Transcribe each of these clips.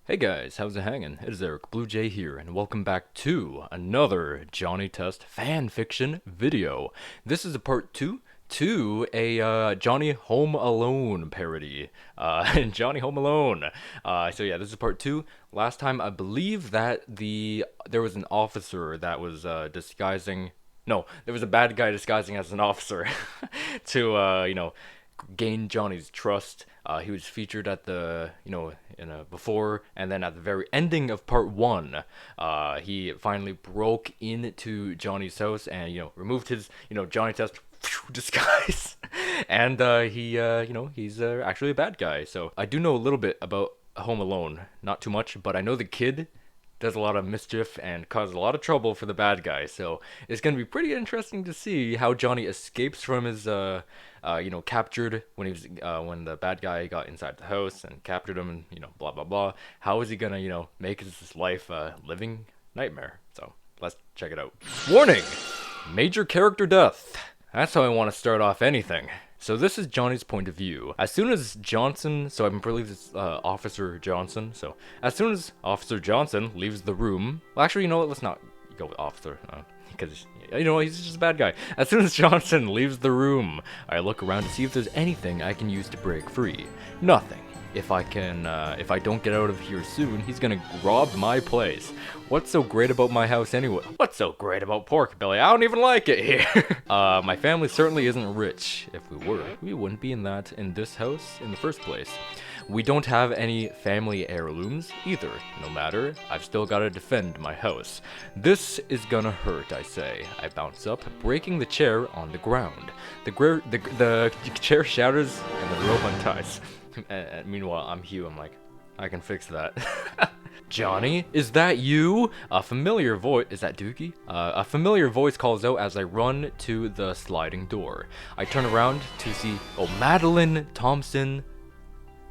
Hey guys, how's it hanging? It is TheLivingBluejay here, and welcome back to another Johnny Test fan fiction video. This is a part 2 to a Johnny Home Alone parody. Johnny Home Alone. So yeah, this is part 2. Last time I believe that there was an officer that was disguising. No, there was a bad guy disguising as an officer to gain Johnny's trust. He was featured at the, in a before, and then at the very ending of part 1, he finally broke into Johnny's house and, removed his, Johnny Test disguise. And, he's actually a bad guy. So I do know a little bit about Home Alone. Not too much, but I know the kid does a lot of mischief and causes a lot of trouble for the bad guy. So it's gonna be pretty interesting to see how Johnny escapes from his captured when he was when the bad guy got inside the house and captured him, and blah blah blah. How is he gonna make his life a living nightmare? So let's check it out. Warning: major character death. That's how I want to start off anything. So this is Johnny's point of view. As soon as Johnson, so I believe it's Officer Johnson. So as soon as Officer Johnson leaves the room, well, actually, what? Let's not go with Officer, because he's just a bad guy. As soon as Johnson leaves the room, I look around to see if there's anything I can use to break free. Nothing. If I don't get out of here soon, he's gonna rob my place. What's so great about my house anyway? What's so great about pork belly? I don't even like it here. My family certainly isn't rich. If we were, we wouldn't be in this house in the first place. We don't have any family heirlooms either. No matter, I've still gotta defend my house. This is gonna hurt, I say. I bounce up, breaking the chair on the ground. The chair shatters and the rope unties. Meanwhile, I'm Hugh. I'm like, I can fix that. Johnny, is that you? A familiar voice. Is that Dookie? A familiar voice calls out as I run to the sliding door. I turn around to see, Madeline Thompson.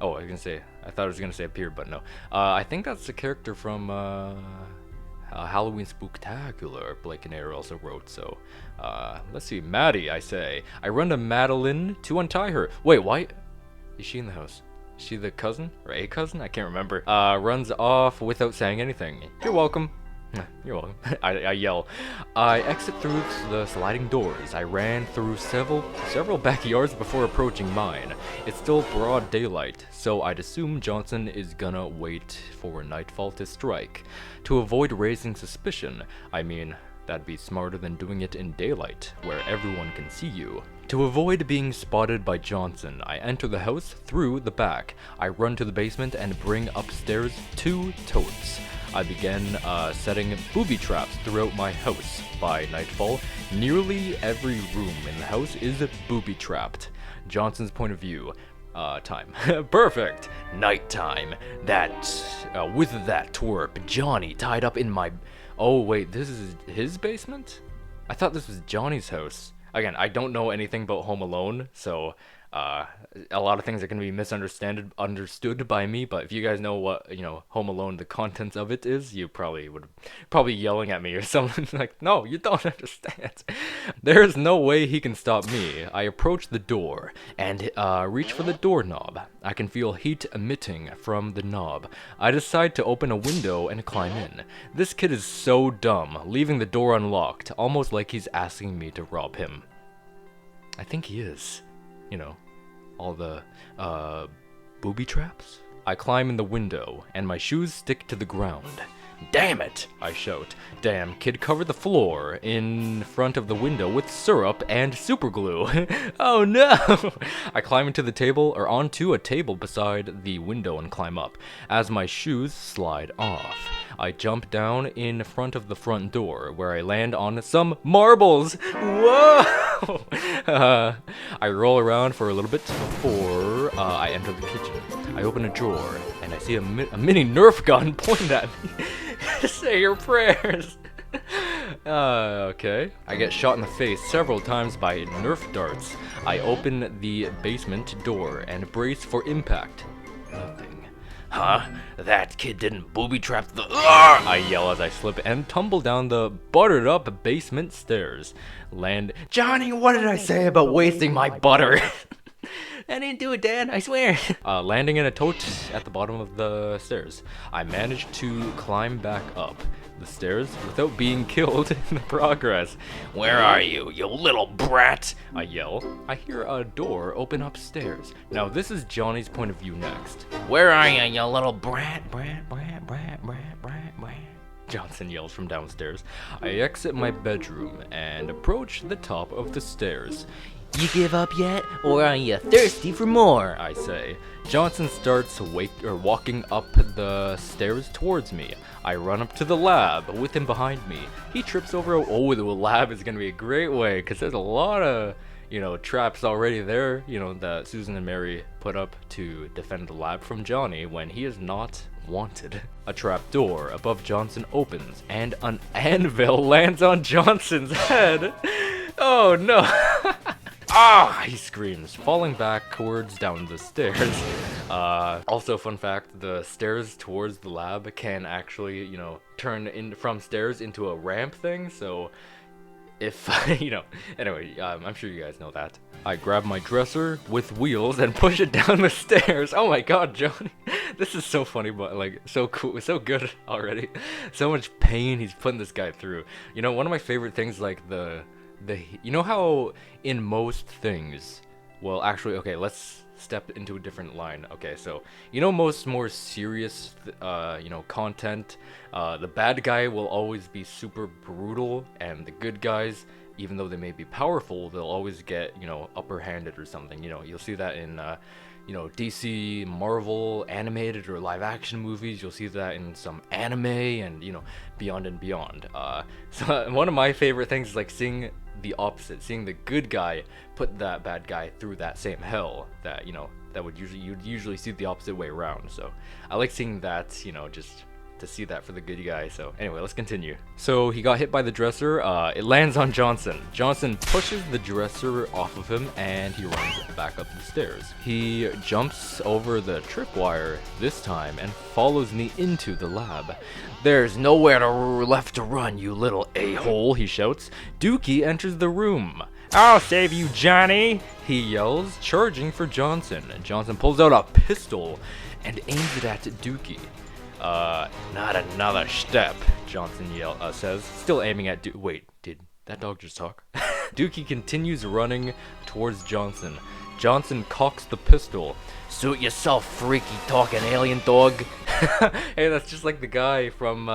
Oh, I thought I was gonna say appeared, but no. I think that's the character from Halloween Spooktacular. Blake and Air also wrote. So, let's see. Maddie, I say. I run to Madeline to untie her. Wait, why? Is she in the house? Is she the cousin? Or a cousin? I can't remember. Runs off without saying anything. You're welcome. You're welcome. I yell. I exit through the sliding doors. I ran through several backyards before approaching mine. It's still broad daylight, so I'd assume Johnson is gonna wait for nightfall to strike. To avoid raising suspicion, that'd be smarter than doing it in daylight, where everyone can see you. To avoid being spotted by Johnson, I enter the house through the back. I run to the basement and bring upstairs 2 totes. I began setting booby traps throughout my house. By nightfall, nearly every room in the house is booby trapped. Johnson's point of view. Time. Perfect! Nighttime. With that twerp, Johnny tied up in my... Oh, wait, this is his basement? I thought this was Johnny's house. Again, I don't know anything about Home Alone, so a lot of things are going to be understood by me, but if you guys know what, Home Alone, the contents of it is, you probably yelling at me or something like, no, you don't understand. There's no way he can stop me. I approach the door and reach for the doorknob. I can feel heat emitting from the knob. I decide to open a window and climb in. This kid is so dumb, leaving the door unlocked, almost like he's asking me to rob him. I think he is. All the booby traps. I climb in the window, and my shoes stick to the ground. Damn it! I shout. Damn, kid covered the floor in front of the window with syrup and super glue. Oh no! I climb onto a table beside the window and climb up. As my shoes slide off, I jump down in front of the front door, where I land on some marbles. Whoa! I roll around for a little bit before I enter the kitchen. I open a drawer, and I see a mini Nerf gun pointed at me. Say your prayers. Okay. I get shot in the face several times by Nerf darts. I open the basement door and brace for impact. Nothing. Huh? That kid didn't booby trap the... I yell as I slip and tumble down the buttered up basement stairs. Johnny, what did I say about wasting my butter? I didn't do it, Dad, I swear. Landing in a tote at the bottom of the stairs. I managed to climb back up the stairs without being killed in the progress. Where are you, you little brat? I yell. I hear a door open upstairs. Now this is Johnny's point of view next. Where are you, you little brat? Johnson yells from downstairs. I exit my bedroom and approach the top of the stairs. You give up yet, or are you thirsty for more? I say. Johnson starts walking up the stairs towards me. I run up to the lab with him behind me. He trips over. Oh, the lab is gonna be a great way because there's a lot of traps already there. That Susan and Mary put up to defend the lab from Johnny when he is not wanted. A trap door above Johnson opens and an anvil lands on Johnson's head. Oh no. Ah! He screams, falling backwards down the stairs. Also, fun fact, the stairs towards the lab can actually, turn from stairs into a ramp thing, so if, anyway, I'm sure you guys know that. I grab my dresser with wheels and push it down the stairs. Oh my god, Johnny. This is so funny, but like, so cool, so good already. So much pain he's putting this guy through. One of my favorite things, like how in most things, well, actually, okay, let's step into a different line. Okay, so most more serious content, the bad guy will always be super brutal, and the good guys, even though they may be powerful, they'll always get upper handed or something. You'll see that in DC, Marvel, animated or live action movies. You'll see that in some anime and beyond and beyond. So one of my favorite things is like seeing the opposite, seeing the good guy put that bad guy through that same hell that you'd usually see the opposite way around. So I like seeing that, just to see that for the good guy. So anyway, let's continue. So he got hit by the dresser. It lands on Johnson. Johnson pushes the dresser off of him and he runs back up the stairs. He jumps over the tripwire this time and follows me into the lab. There's nowhere left to run, you little a-hole, he shouts. Dookie enters the room. I'll save you, Johnny, he yells, charging for Johnson. Johnson pulls out a pistol and aims it at Dookie. Not another step, Johnson says, still aiming at Wait, did that dog just talk? Dookie continues running towards Johnson. Johnson cocks the pistol. Suit yourself, freaky talking alien dog. Hey, that's just like the guy from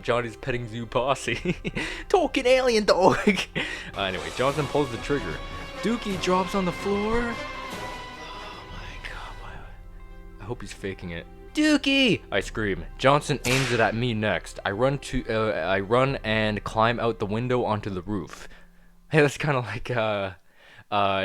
Johnny's Petting Zoo Posse. Talking alien dog. Anyway, Johnson pulls the trigger. Dookie drops on the floor. Oh my god, I hope he's faking it. Dookie! I scream. Johnson aims it at me next. I run and climb out the window onto the roof. Hey, that's kind of like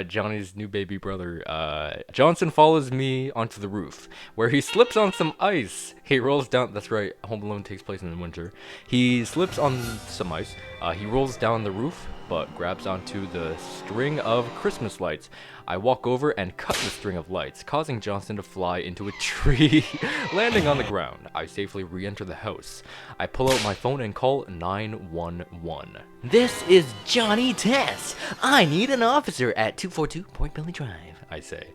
Johnny's new baby brother. Johnson follows me onto the roof, where he slips on some ice. He rolls down. That's right, Home Alone takes place in the winter. He slips on some ice. He rolls down the roof, but grabs onto the string of Christmas lights. I walk over and cut the string of lights, causing Johnson to fly into a tree. Landing on the ground, I safely re-enter the house. I pull out my phone and call 911. This is Johnny Test. I need an officer at 242 Port Billy Drive, I say.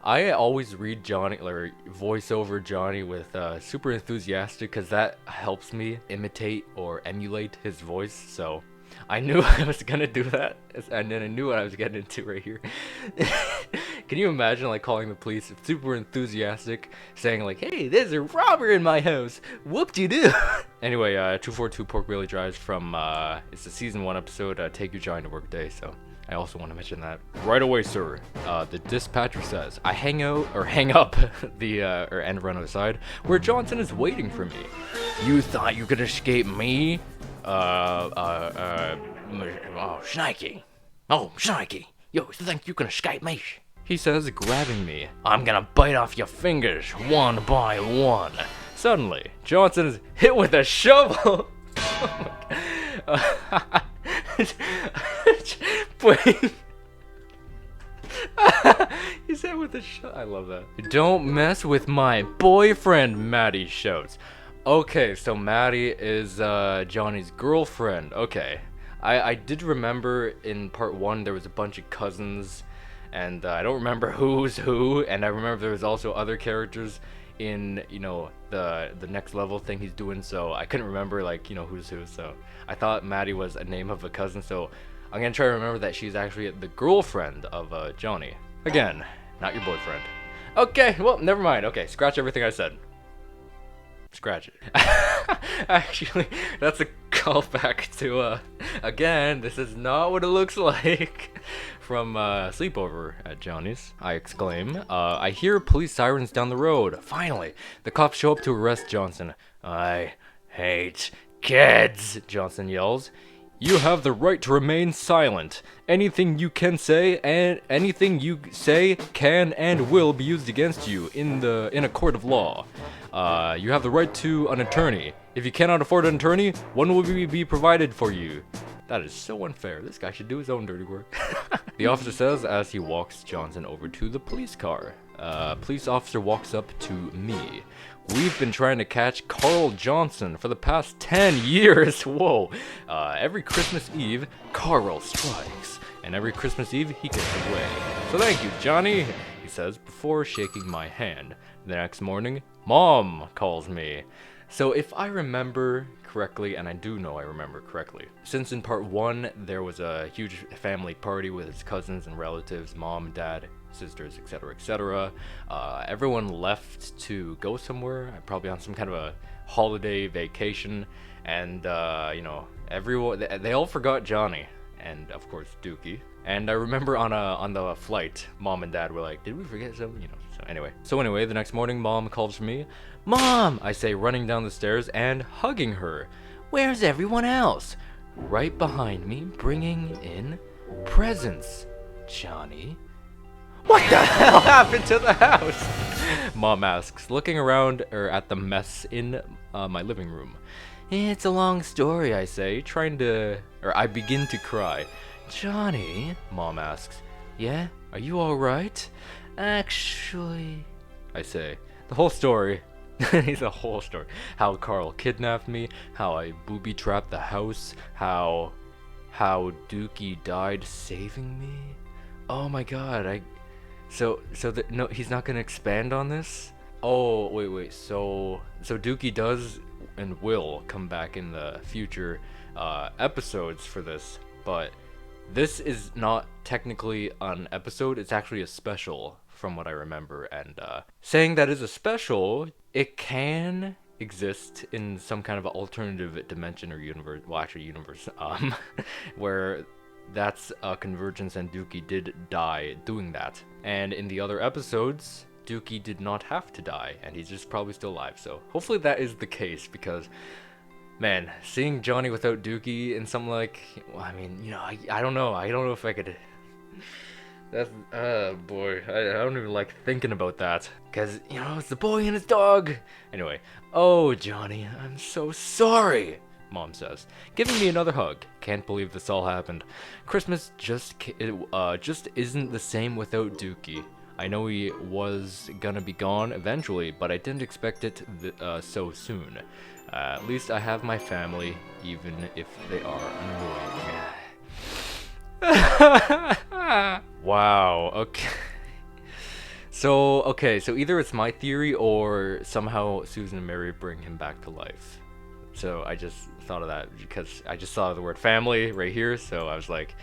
I always read Johnny, or voice over Johnny with super enthusiastic, because that helps me imitate or emulate his voice, so I knew I was gonna do that, and then I knew what I was getting into right here. Can you imagine like calling the police, super enthusiastic, saying like, "Hey, there's a robber in my house. Whoop-de-doo." Anyway, 242 Pork Belly Drives from it's the season 1 episode, Take Your Johnny to Work Day. So I also want to mention that. Right away, sir. The dispatcher says. I hang up and run outside where Johnson is waiting for me. You thought you could escape me? Shnikey. Oh, Shnikey. Yo, you think you can escape me? He says, grabbing me. I'm gonna bite off your fingers one by one. Suddenly, Johnson is hit with a shovel. He's hit with a shovel. I love that. Don't mess with my boyfriend, Maddie shouts. Okay, so Maddie is Johnny's girlfriend. Okay. I did remember in part 1 there was a bunch of cousins and I don't remember who's who, and I remember there was also other characters in, you know, the next level thing he's doing, so I couldn't remember, like, you know, who's who. So I thought Maddie was a name of a cousin, so I'm gonna try to remember that she's actually the girlfriend of Johnny. Again, not your boyfriend. Okay, well, never mind. Okay, scratch everything I said. Scratch it. Actually, that's a callback to, again, this is not what it looks like from sleepover at Johnny's, I exclaim. I hear police sirens down the road. Finally, the cops show up to arrest Johnson. I hate kids, Johnson yells. You have the right to remain silent. Anything you can say and anything you say can and will be used against you in a court of law. You have the right to an attorney. If you cannot afford an attorney, one will be provided for you. That is so unfair. This guy should do his own dirty work. The officer says as he walks Johnson over to the police car. Police officer walks up to me. We've been trying to catch Carl Johnson for the past 10 years. Whoa. Every Christmas Eve, Carl strikes. And every Christmas Eve, he gets away. So thank you, Johnny, he says before shaking my hand. The next morning, Mom calls me. So if I remember correctly, and I do know I remember correctly, since in part 1 there was a huge family party with his cousins and relatives, mom, dad, sisters, etc., etc. Everyone left to go somewhere, probably on some kind of a holiday vacation, and you know, everyone, they all forgot Johnny, and of course Dookie. And I remember on the flight, Mom and Dad were like, "Did we forget something?" You know. So anyway, the next morning, Mom calls for me. "Mom!" I say, running down the stairs and hugging her. "Where's everyone else?" "Right behind me, bringing in presents, Johnny." "What the hell happened to the house?" Mom asks, looking around at the mess in my living room. "It's a long story," I say, I begin to cry. "Johnny," Mom asks. "Yeah? Are you alright?" "Actually," I say. The whole story. It's a whole story. How Carl kidnapped me, how I booby-trapped the house, how Dookie died saving me. Oh my god, no, he's not gonna expand on this? Oh, wait, so Dookie does and will come back in the future episodes for this, but this is not technically an episode, it's actually a special from what I remember, and saying that is a special, it can exist in some kind of alternative dimension or universe, where that's Convergence and Dookie did die doing that. And in the other episodes, Dookie did not have to die, and he's just probably still alive, so hopefully that is the case, because man, seeing Johnny without Dookie in something like, well, I mean, you know, I don't know if I could. That's, boy, I don't even like thinking about that. Because, you know, it's the boy and his dog. Anyway, "Oh, Johnny, I'm so sorry," Mom says, giving me another hug. "Can't believe this all happened. Christmas just isn't the same without Dookie. I know he was gonna be gone eventually, but I didn't expect it so soon. At least I have my family, even if they are annoying." Wow, okay. So either it's my theory or somehow Susan and Mary bring him back to life. So I just thought of that because I just saw the word family right here, so I was like,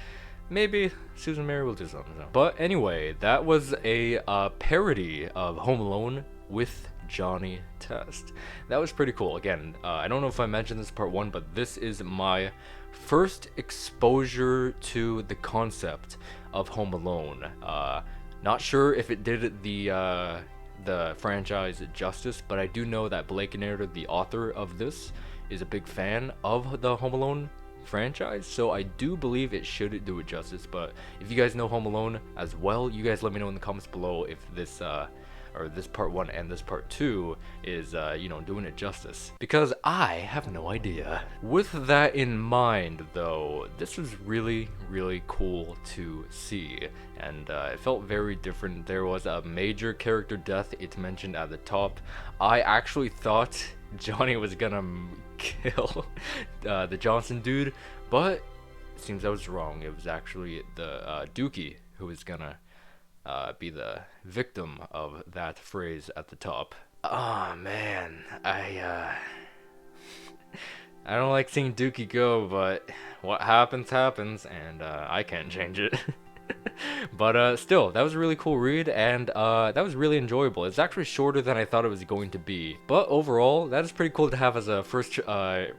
maybe Susan and Mary will do something. But anyway, that was a parody of Home Alone with Johnny Test. That was pretty cool. Again, I don't know if I mentioned this part 1, but this is my first exposure to the concept of Home Alone. Not sure if it did the franchise justice, but I do know that Blake Nader, the author of this, is a big fan of the Home Alone franchise, so I do believe it should do it justice. But if you guys know Home Alone as well, you guys let me know in the comments below if this this part 1 and this part 2 is you know, doing it justice, because I have no idea. With that in mind though, this was really cool to see, and it felt very different. There was a major character death, it's mentioned at the top. I actually thought Johnny was gonna kill the Johnson dude, but it seems I was wrong. It was actually the Dookie who was gonna be the victim of that phrase at the top. Oh man, I don't like seeing Dookie go, but what happens happens, and I can't change it. But still, that was a really cool read, and that was really enjoyable. It's actually shorter than I thought it was going to be, but overall, that is pretty cool to have as a first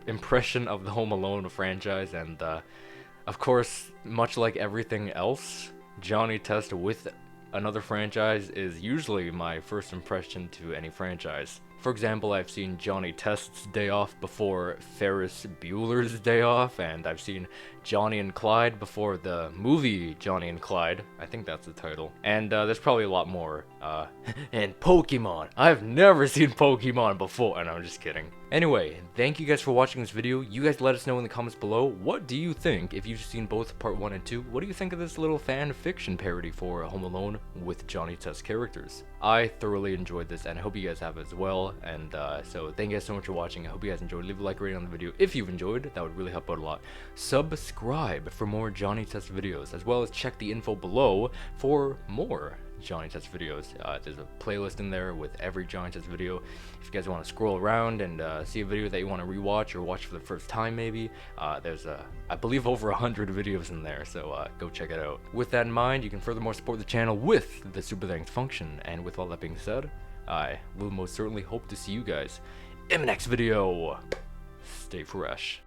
impression of the Home Alone franchise. And of course, much like everything else, Johnny Test with another franchise is usually my first impression to any franchise. For example, I've seen Johnny Test's Day Off before Ferris Bueller's Day Off, and I've seen Johnny and Clyde before the movie Johnny and Clyde. I think that's the title. And there's probably a lot more. And Pokemon. I've never seen Pokemon before, and I'm just kidding. Anyway, thank you guys for watching this video. You guys let us know in the comments below, what do you think, if you've seen both part 1 and 2, what do you think of this little fan fiction parody for Home Alone with Johnny Test characters? I thoroughly enjoyed this, and I hope you guys have as well. And so thank you guys so much for watching. I hope you guys enjoyed. Leave a like rating on the video if you've enjoyed. That would really help out a lot. Subscribe for more Johnny Test videos, as well as check the info below for more Johnny Test videos. There's a playlist in there with every Johnny Test video. If you guys want to scroll around and see a video that you want to rewatch or watch for the first time, maybe there's I believe over 100 videos in there, so go check it out. With that in mind, you can furthermore support the channel with the super thanks function. And with all that being said, I will most certainly hope to see you guys in the next video. Stay fresh.